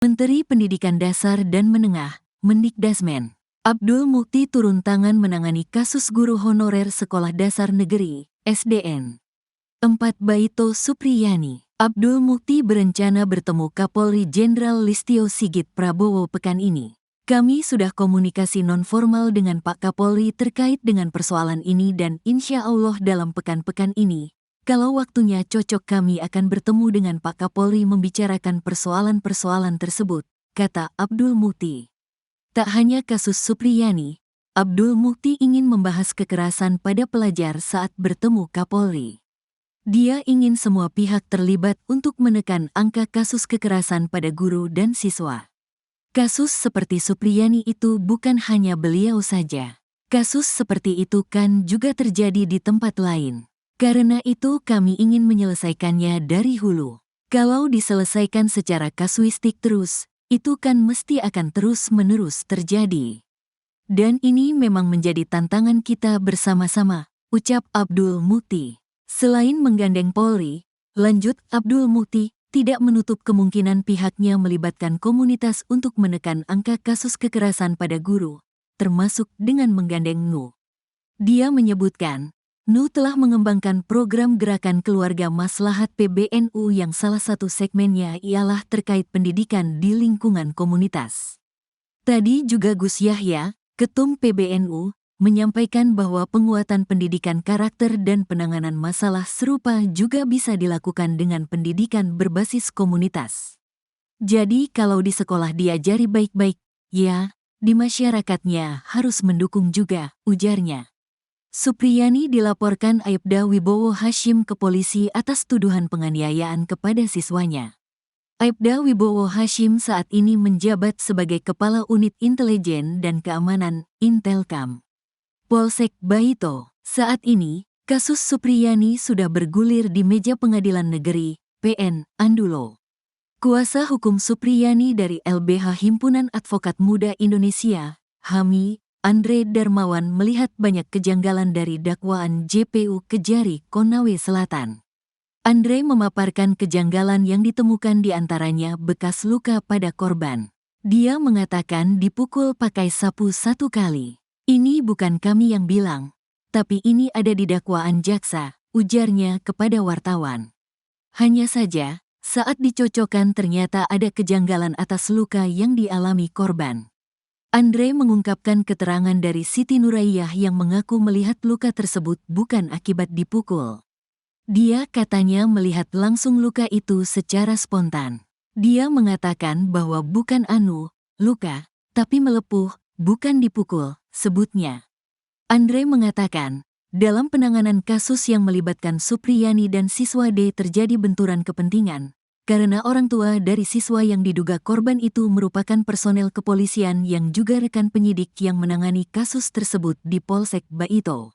Menteri Pendidikan Dasar dan Menengah, Mendikdasmen, Abdul Mukti turun tangan menangani kasus guru honorer Sekolah Dasar Negeri, SDN 4 Baito Supriyani. Abdul Mukti berencana bertemu Kapolri Jenderal Listio Sigit Prabowo pekan ini. Kami sudah komunikasi nonformal dengan Pak Kapolri terkait dengan persoalan ini dan insya Allah dalam pekan-pekan ini, kalau waktunya cocok kami akan bertemu dengan Pak Kapolri membicarakan persoalan-persoalan tersebut, kata Abdul Mukti. Tak hanya kasus Supriyani, Abdul Mukti ingin membahas kekerasan pada pelajar saat bertemu Kapolri. Dia ingin semua pihak terlibat untuk menekan angka kasus kekerasan pada guru dan siswa. Kasus seperti Supriyani itu bukan hanya beliau saja. Kasus seperti itu kan juga terjadi di tempat lain. Karena itu kami ingin menyelesaikannya dari hulu. Kalau diselesaikan secara kasuistik terus, itu kan mesti akan terus-menerus terjadi. Dan ini memang menjadi tantangan kita bersama-sama, ucap Abdul Mukti. Selain menggandeng Polri, lanjut Abdul Mukti, tidak menutup kemungkinan pihaknya melibatkan komunitas untuk menekan angka kasus kekerasan pada guru, termasuk dengan menggandeng NU. Dia menyebutkan, NU telah mengembangkan program Gerakan Keluarga Maslahat PBNU yang salah satu segmennya ialah terkait pendidikan di lingkungan komunitas. Tadi juga Gus Yahya, Ketum PBNU, menyampaikan bahwa penguatan pendidikan karakter dan penanganan masalah serupa juga bisa dilakukan dengan pendidikan berbasis komunitas. Jadi kalau di sekolah diajari baik-baik, ya, di masyarakatnya harus mendukung juga, ujarnya. Supriyani dilaporkan Aibda Wibowo Hashim ke polisi atas tuduhan penganiayaan kepada siswanya. Aibda Wibowo Hashim saat ini menjabat sebagai Kepala Unit Intelijen dan Keamanan, Intelkam, Polsek Baito. Saat ini, kasus Supriyani sudah bergulir di meja Pengadilan Negeri, PN, Andulo. Kuasa hukum Supriyani dari LBH Himpunan Advokat Muda Indonesia, HAMI, Andre Darmawan melihat banyak kejanggalan dari dakwaan JPU Kejari, Konawe Selatan. Andre memaparkan kejanggalan yang ditemukan di antaranya bekas luka pada korban. Dia mengatakan dipukul pakai sapu 1 kali. Ini bukan kami yang bilang, tapi ini ada di dakwaan jaksa, ujarnya kepada wartawan. Hanya saja, saat dicocokkan ternyata ada kejanggalan atas luka yang dialami korban. Andre mengungkapkan keterangan dari Siti Nuraiyah yang mengaku melihat luka tersebut bukan akibat dipukul. Dia katanya melihat langsung luka itu secara spontan. Dia mengatakan bahwa bukan luka, tapi melepuh, bukan dipukul, sebutnya. Andre mengatakan, dalam penanganan kasus yang melibatkan Supriyani dan siswa D terjadi benturan kepentingan, karena orang tua dari siswa yang diduga korban itu merupakan personel kepolisian yang juga rekan penyidik yang menangani kasus tersebut di Polsek Baito.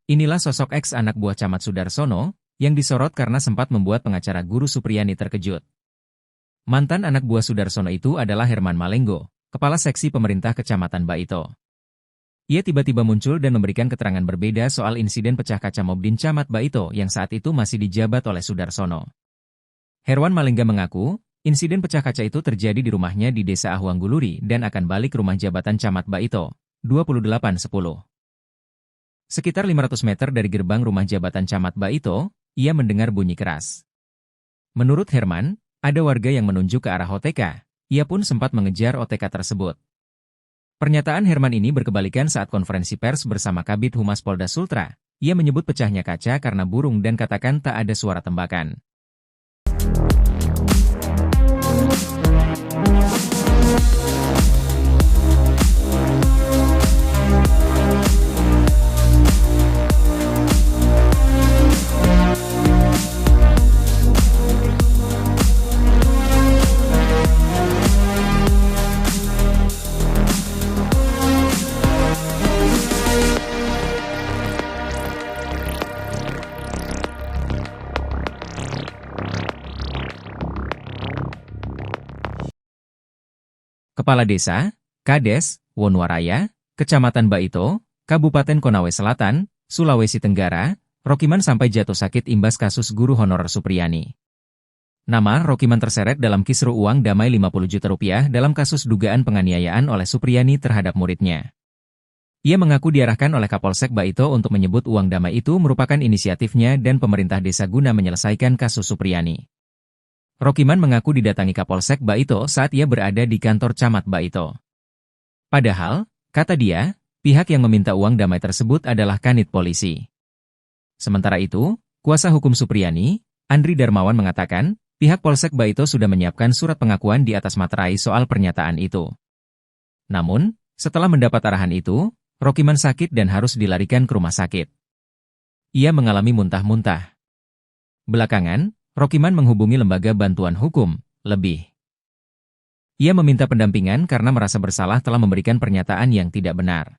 Inilah sosok ex anak buah Camat Sudarsono, yang disorot karena sempat membuat pengacara guru Supriyani terkejut. Mantan anak buah Sudarsono itu adalah Herman Malenggo, Kepala Seksi Pemerintah Kecamatan Baito. Ia tiba-tiba muncul dan memberikan keterangan berbeda soal insiden pecah kaca mob di Camat Baito yang saat itu masih dijabat oleh Sudarsono. Herman Malengga mengaku, insiden pecah kaca itu terjadi di rumahnya di Desa Ahuangguluri dan akan balik rumah jabatan Camat Baito, 2810. Sekitar 500 meter dari gerbang rumah jabatan Camat Baito, ia mendengar bunyi keras. Menurut Herman, ada warga yang menunjuk ke arah OTK, ia pun sempat mengejar OTK tersebut. Pernyataan Herman ini berkebalikan saat konferensi pers bersama Kabid Humas Polda Sultra. Ia menyebut pecahnya kaca karena burung dan katakan tak ada suara tembakan. Kepala Desa, Kades, Wonwaraya, Kecamatan Baito, Kabupaten Konawe Selatan, Sulawesi Tenggara, Rokiman sampai jatuh sakit imbas kasus guru honorer Supriyani. Nama Rokiman terseret dalam kisru uang damai 50 juta rupiah dalam kasus dugaan penganiayaan oleh Supriyani terhadap muridnya. Ia mengaku diarahkan oleh Kapolsek Baito untuk menyebut uang damai itu merupakan inisiatifnya dan pemerintah desa guna menyelesaikan kasus Supriyani. Rokiman mengaku didatangi Kapolsek Baito saat ia berada di kantor Camat Baito. Padahal, kata dia, pihak yang meminta uang damai tersebut adalah kanit polisi. Sementara itu, kuasa hukum Supriyani, Andri Darmawan mengatakan, pihak Polsek Baito sudah menyiapkan surat pengakuan di atas materai soal pernyataan itu. Namun, setelah mendapat arahan itu, Rokiman sakit dan harus dilarikan ke rumah sakit. Ia mengalami muntah-muntah. Belakangan, Rokiman menghubungi lembaga bantuan hukum, LEBIH. Ia meminta pendampingan karena merasa bersalah telah memberikan pernyataan yang tidak benar.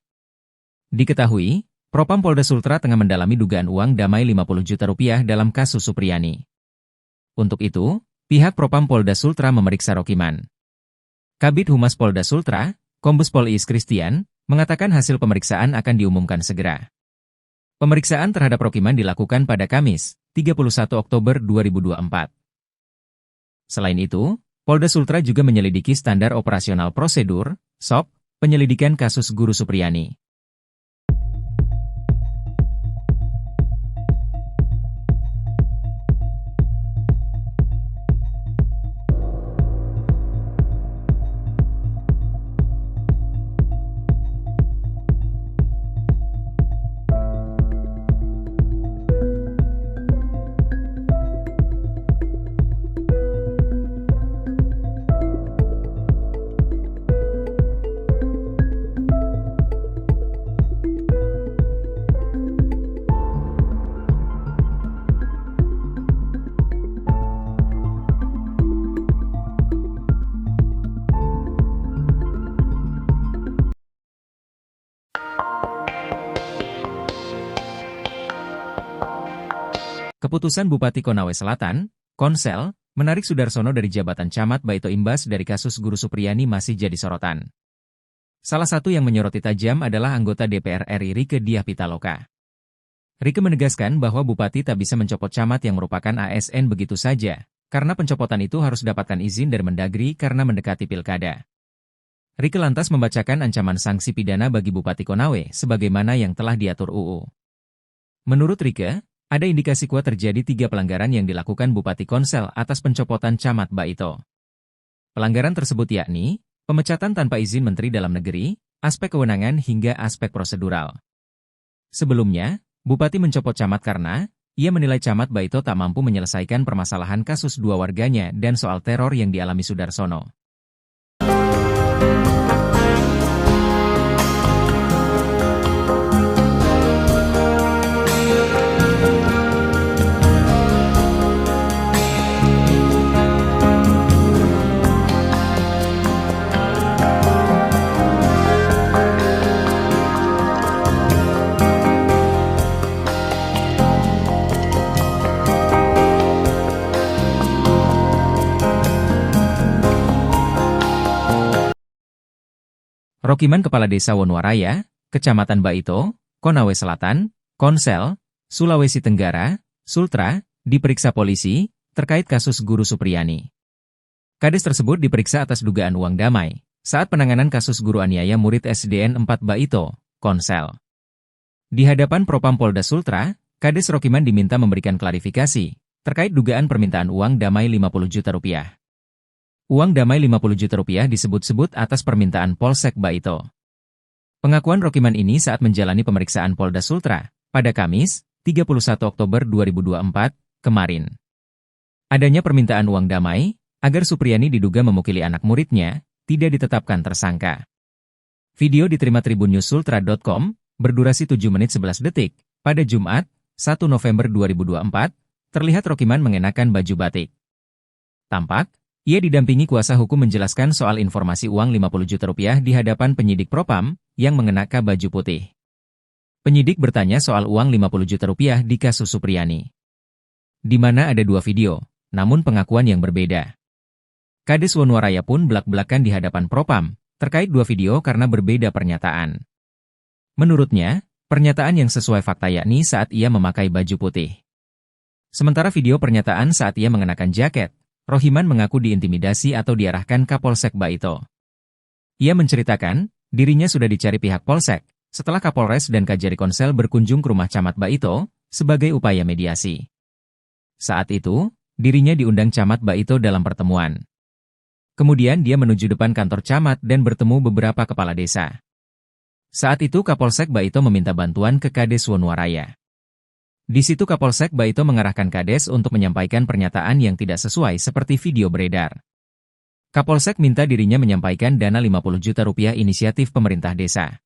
Diketahui, Propam Polda Sultra tengah mendalami dugaan uang damai 50 juta rupiah dalam kasus Supriyani. Untuk itu, pihak Propam Polda Sultra memeriksa Rokiman. Kabid Humas Polda Sultra, Kombes Pol Iis Christian, mengatakan hasil pemeriksaan akan diumumkan segera. Pemeriksaan terhadap Rokiman dilakukan pada Kamis, 31 Oktober 2024. Selain itu, Polda Sultra juga menyelidiki standar operasional prosedur, SOP, penyelidikan kasus guru Supriyani. Keputusan Bupati Konawe Selatan, Konsel, menarik Sudarsono dari jabatan Camat Baito imbas dari kasus guru Supriyani masih jadi sorotan. Salah satu yang menyoroti tajam adalah anggota DPR RI Rieke Diah Pitaloka. Rieke menegaskan bahwa Bupati tak bisa mencopot camat yang merupakan ASN begitu saja, karena pencopotan itu harus dapatkan izin dari Mendagri karena mendekati pilkada. Rieke lantas membacakan ancaman sanksi pidana bagi Bupati Konawe sebagaimana yang telah diatur UU. Menurut Rieke, ada indikasi kuat terjadi 3 pelanggaran yang dilakukan Bupati Konsel atas pencopotan Camat Baito. Pelanggaran tersebut yakni, pemecatan tanpa izin Menteri Dalam Negeri, aspek kewenangan hingga aspek prosedural. Sebelumnya, Bupati mencopot camat karena, ia menilai Camat Baito tak mampu menyelesaikan permasalahan kasus 2 warganya dan soal teror yang dialami Sudarsono. Rokiman Kepala Desa Wonowaraya, Kecamatan Baito, Konawe Selatan, Konsel, Sulawesi Tenggara, Sultra, diperiksa polisi, terkait kasus guru Supriyani. Kades tersebut diperiksa atas dugaan uang damai, saat penanganan kasus guru aniaya murid SDN 4 Baito, Konsel. Di hadapan Propam Polda Sultra, Kades Rokiman diminta memberikan klarifikasi, terkait dugaan permintaan uang damai 50 juta rupiah. Uang damai 50 juta rupiah disebut-sebut atas permintaan Polsek Baito. Pengakuan Rokiman ini saat menjalani pemeriksaan Polda Sultra, pada Kamis, 31 Oktober 2024, kemarin. Adanya permintaan uang damai, agar Supriyani diduga memukili anak muridnya, tidak ditetapkan tersangka. Video diterima tribunnews.sultra.com, berdurasi 7 menit 11 detik, pada Jumat, 1 November 2024, terlihat Rokiman mengenakan baju batik. Tampak, ia didampingi kuasa hukum menjelaskan soal informasi uang 50 juta rupiah di hadapan penyidik Propam, yang mengenakan baju putih. Penyidik bertanya soal uang 50 juta rupiah di kasus Supriyani. Di mana ada 2 video, namun pengakuan yang berbeda. Kades Wonowaraya pun belak-belakan di hadapan Propam, terkait 2 video karena berbeda pernyataan. Menurutnya, Pernyataan yang sesuai fakta yakni saat ia memakai baju putih. Sementara video pernyataan saat ia mengenakan jaket, Rohiman mengaku diintimidasi atau diarahkan Kapolsek Baito. Ia menceritakan, dirinya sudah dicari pihak Polsek, setelah Kapolres dan Kajari Konsel berkunjung ke rumah Camat Baito, sebagai upaya mediasi. Saat itu, dirinya diundang Camat Baito dalam pertemuan. Kemudian dia menuju depan kantor camat dan bertemu beberapa kepala desa. Saat itu Kapolsek Baito meminta bantuan ke Kades Wonowaraya. Di situ Kapolsek Baito mengarahkan Kades untuk menyampaikan pernyataan yang tidak sesuai seperti video beredar. Kapolsek minta dirinya menyampaikan dana 50 juta rupiah inisiatif pemerintah desa.